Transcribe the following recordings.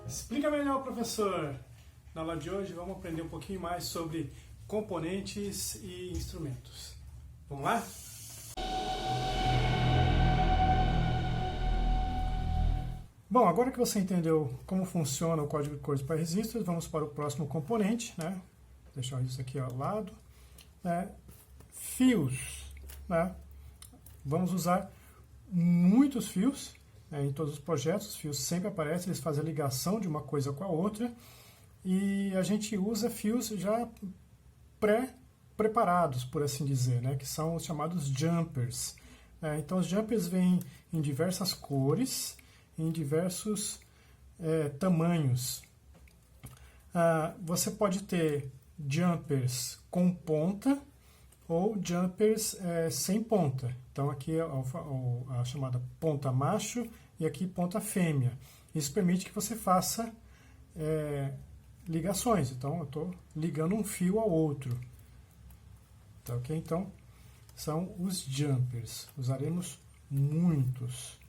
Explica melhor, professor! Na aula de hoje vamos aprender um pouquinho mais sobre componentes e instrumentos. Vamos lá? Bom, agora que você entendeu como funciona o código de cores para registros, vamos para o próximo componente, né? Vou deixar isso aqui ao lado. Fios, né? Vamos usar muitos fios, né? Em todos os projetos. Os fios sempre aparecem, eles fazem a ligação de uma coisa com a outra. E a gente usa fios já pré-preparados, por assim dizer, né? Que são os chamados jumpers. Então, os jumpers vêm em diversas cores, em diversos tamanhos. Você pode ter jumpers com ponta ou jumpers sem ponta. Então, aqui é a chamada ponta macho e aqui ponta fêmea. Isso permite que você faça ligações. Então, eu estou ligando um fio ao outro. Tá, ok? Então, são os jumpers. Usaremos muitos.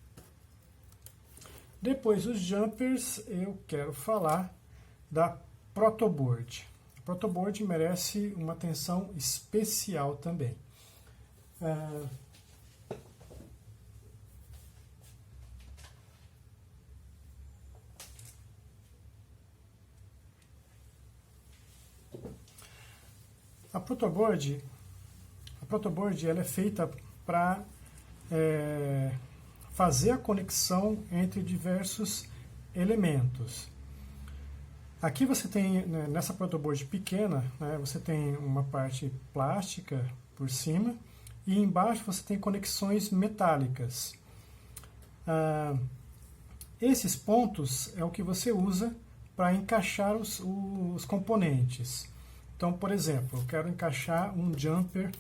Depois dos jumpers, eu quero falar da protoboard. A protoboard merece uma atenção especial também. A protoboard ela é feita para fazer a conexão entre diversos elementos. Aqui você tem, nessa protoboard pequena, né, você tem uma parte plástica por cima e embaixo você tem conexões metálicas. Esses pontos é o que você usa para encaixar os componentes. Então, por exemplo, eu quero encaixar um jumper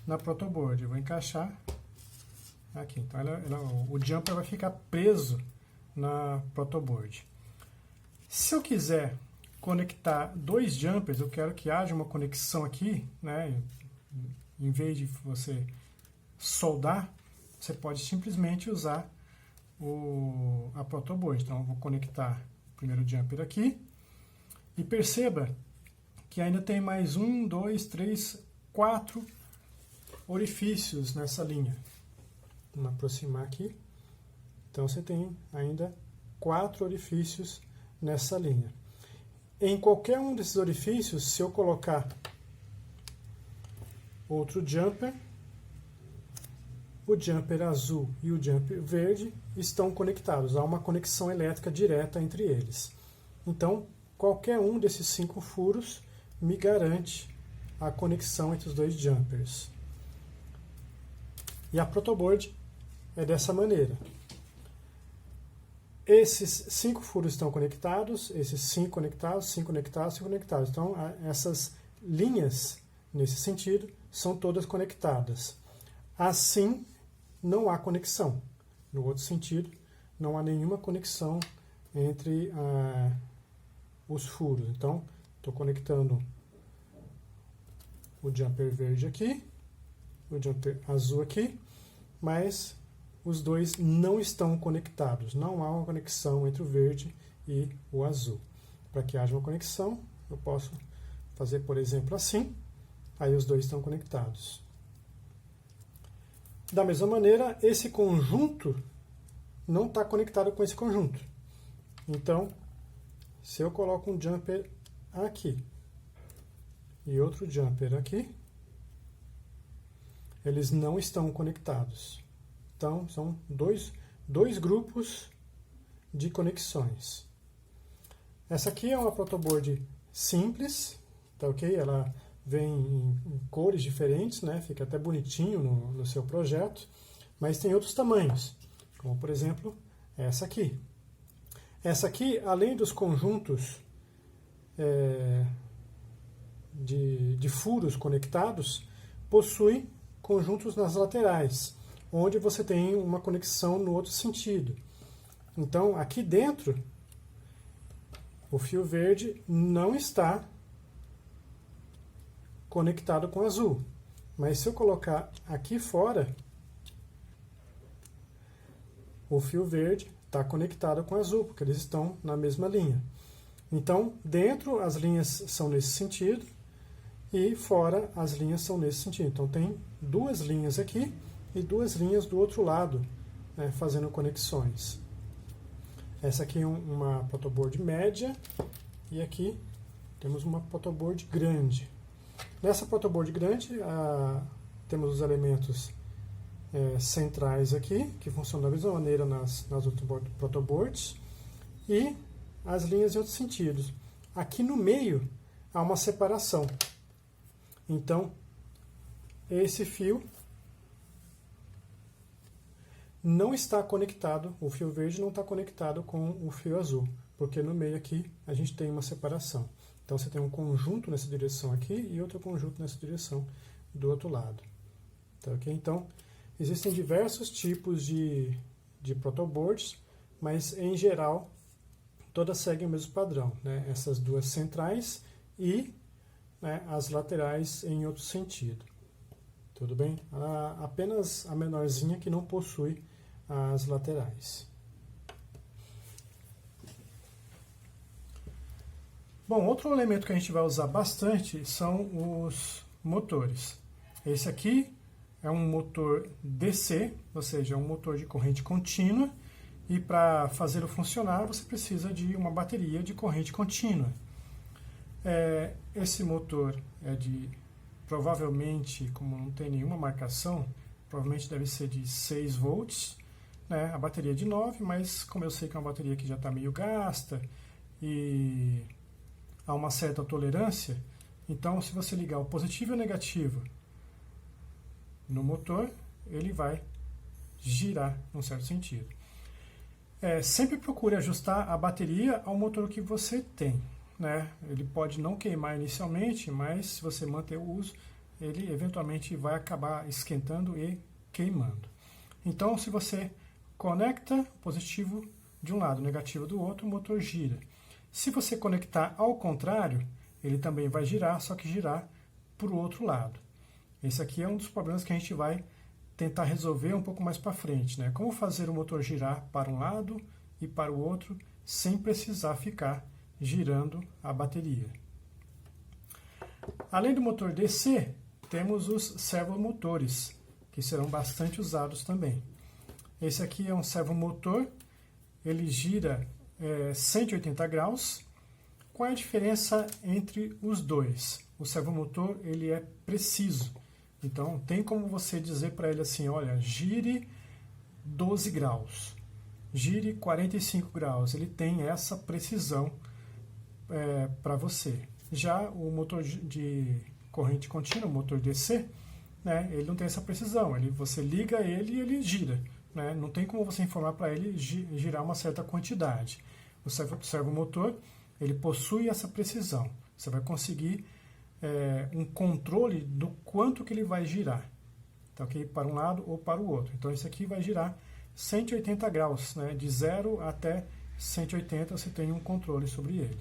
na protoboard. Eu vou encaixar aqui. Então, o jumper vai ficar preso na protoboard. Se eu quiser conectar dois jumpers, eu quero que haja uma conexão aqui, né? Em vez de você soldar, você pode simplesmente usar a protoboard. Então, eu vou conectar o primeiro jumper aqui. E perceba que ainda tem mais 1, 2, 3, 4 orifícios nessa linha. Vamos aproximar aqui. Então, você tem ainda 4 orifícios nessa linha. Em qualquer um desses orifícios, se eu colocar outro jumper, o jumper azul e o jumper verde estão conectados. Há uma conexão elétrica direta entre eles. Então, qualquer um desses 5 furos me garante a conexão entre os dois jumpers. E a protoboard é dessa maneira. Esses 5 furos estão conectados, esses 5 conectados, 5 conectados, 5 conectados. Então, essas linhas, nesse sentido, são todas conectadas. Assim, não há conexão. No outro sentido, não há nenhuma conexão entre os furos. Então, estou conectando o jumper verde aqui, o jumper azul aqui, mas os dois não estão conectados. Não há uma conexão entre o verde e o azul. Para que haja uma conexão, eu posso fazer, por exemplo, assim. Aí os dois estão conectados. Da mesma maneira, esse conjunto não está conectado com esse conjunto. Então, se eu coloco um jumper aqui e outro jumper aqui, eles não estão conectados. Então, são dois grupos de conexões. Essa aqui é uma protoboard simples, tá ok? Ela vem em cores diferentes, né? Fica até bonitinho no seu projeto, mas tem outros tamanhos, como por exemplo essa aqui. Essa aqui, além dos conjuntos de furos conectados, possui conjuntos nas laterais, onde você tem uma conexão no outro sentido. Então, aqui dentro, o fio verde não está conectado com o azul. Mas se eu colocar aqui fora, o fio verde está conectado com o azul, porque eles estão na mesma linha. Então, dentro as linhas são nesse sentido e fora as linhas são nesse sentido. Então, tem duas linhas aqui e duas linhas do outro lado, né, fazendo conexões. Essa aqui é uma protoboard média e aqui temos uma protoboard grande. Nessa protoboard grande, temos os elementos centrais aqui, que funcionam da mesma maneira nas outras protoboards, e as linhas em outros sentidos. Aqui no meio há uma separação. Então, esse fio não está conectado, o fio verde não está conectado com o fio azul, porque no meio aqui a gente tem uma separação. Então você tem um conjunto nessa direção aqui e outro conjunto nessa direção do outro lado. Tá, okay? Então, existem diversos tipos de protoboards, mas em geral todas seguem o mesmo padrão, né? Essas duas centrais e, né, as laterais em outro sentido. Tudo bem? Apenas a menorzinha que não possui as laterais. Bom, outro elemento que a gente vai usar bastante são os motores. Esse aqui é um motor DC, ou seja, é um motor de corrente contínua, e para fazê-lo funcionar você precisa de uma bateria de corrente contínua. Esse motor é de, provavelmente, como não tem nenhuma marcação, provavelmente deve ser de 6 volts, né? A bateria é de 9, mas como eu sei que é uma bateria que já está meio gasta e há uma certa tolerância, então se você ligar o positivo e o negativo no motor, ele vai girar num certo sentido. Sempre procure ajustar a bateria ao motor que você tem, né? Ele pode não queimar inicialmente, mas se você manter o uso, ele eventualmente vai acabar esquentando e queimando. Então, se você conecta positivo de um lado, negativo do outro, o motor gira. Se você conectar ao contrário, ele também vai girar, só que girar para o outro lado. Esse aqui é um dos problemas que a gente vai tentar resolver um pouco mais para frente, né? Como fazer o motor girar para um lado e para o outro sem precisar ficar girando a bateria. Além do motor DC, temos os servomotores, que serão bastante usados também. Esse aqui é um servomotor, ele gira 180 graus. Qual é a diferença entre os dois? O servomotor ele é preciso, então tem como você dizer para ele assim, olha, gire 12 graus, gire 45 graus, ele tem essa precisão para você. Já o motor de corrente contínua, o motor DC, né, ele não tem essa precisão, você liga ele e ele gira. Né? Não tem como você informar para ele girar uma certa quantidade. O servomotor, ele possui essa precisão. Você vai conseguir um controle do quanto que ele vai girar, tá, okay? Para um lado ou para o outro. Então, esse aqui vai girar 180 graus, né? De 0 até 180 você tem um controle sobre ele.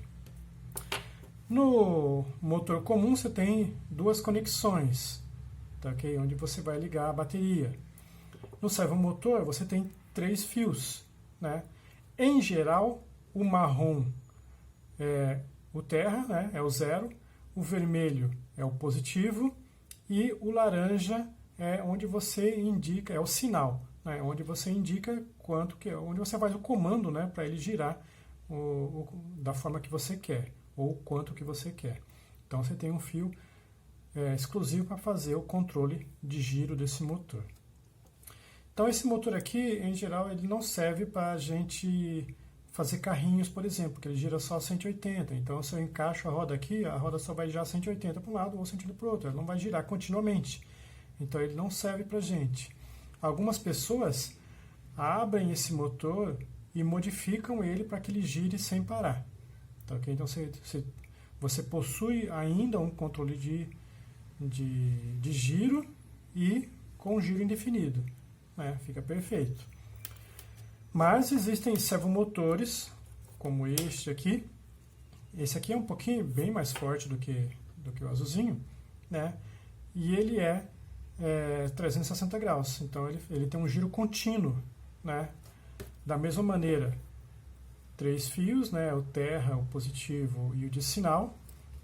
No motor comum, você tem duas conexões, tá, okay? Onde você vai ligar a bateria. No servomotor, você tem 3 fios, né? Em geral, o marrom é o terra, né? É o 0, o vermelho é o positivo e o laranja é onde você indica, é o sinal, né? Onde você indica onde você faz o comando, né? Para ele girar da forma que você quer ou quanto que você quer. Então você tem um fio exclusivo para fazer o controle de giro desse motor. Então esse motor aqui, em geral, ele não serve para a gente fazer carrinhos, por exemplo, porque ele gira só 180. Então se eu encaixo a roda aqui, a roda só vai girar 180 para um lado ou 180 para o outro, ela não vai girar continuamente. Então ele não serve para a gente. Algumas pessoas abrem esse motor e modificam ele para que ele gire sem parar. Tá, okay? Então você possui ainda um controle de giro e com giro indefinido. Fica perfeito. Mas existem servomotores, como este aqui. Esse aqui é um pouquinho bem mais forte do que o azulzinho, né? E ele é 360 graus, então ele tem um giro contínuo, né? Da mesma maneira, 3 fios, né, o terra, o positivo e o de sinal,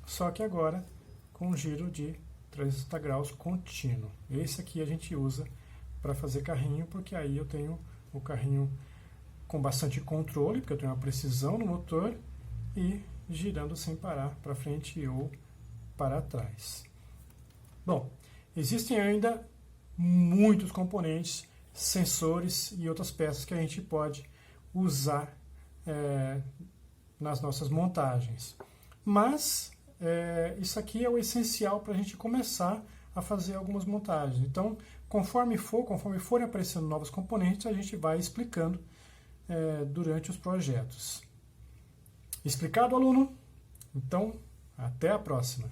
só que agora com um giro de 360 graus contínuo. Esse aqui a gente usa para fazer carrinho, porque aí eu tenho o carrinho com bastante controle, porque eu tenho uma precisão no motor, e girando sem parar para frente ou para trás. Bom, existem ainda muitos componentes, sensores e outras peças que a gente pode usar nas nossas montagens. Mas isso aqui é o essencial para a gente começar a fazer algumas montagens. Então, conforme forem aparecendo novos componentes, a gente vai explicando durante os projetos. Explicado, aluno? Então, até a próxima!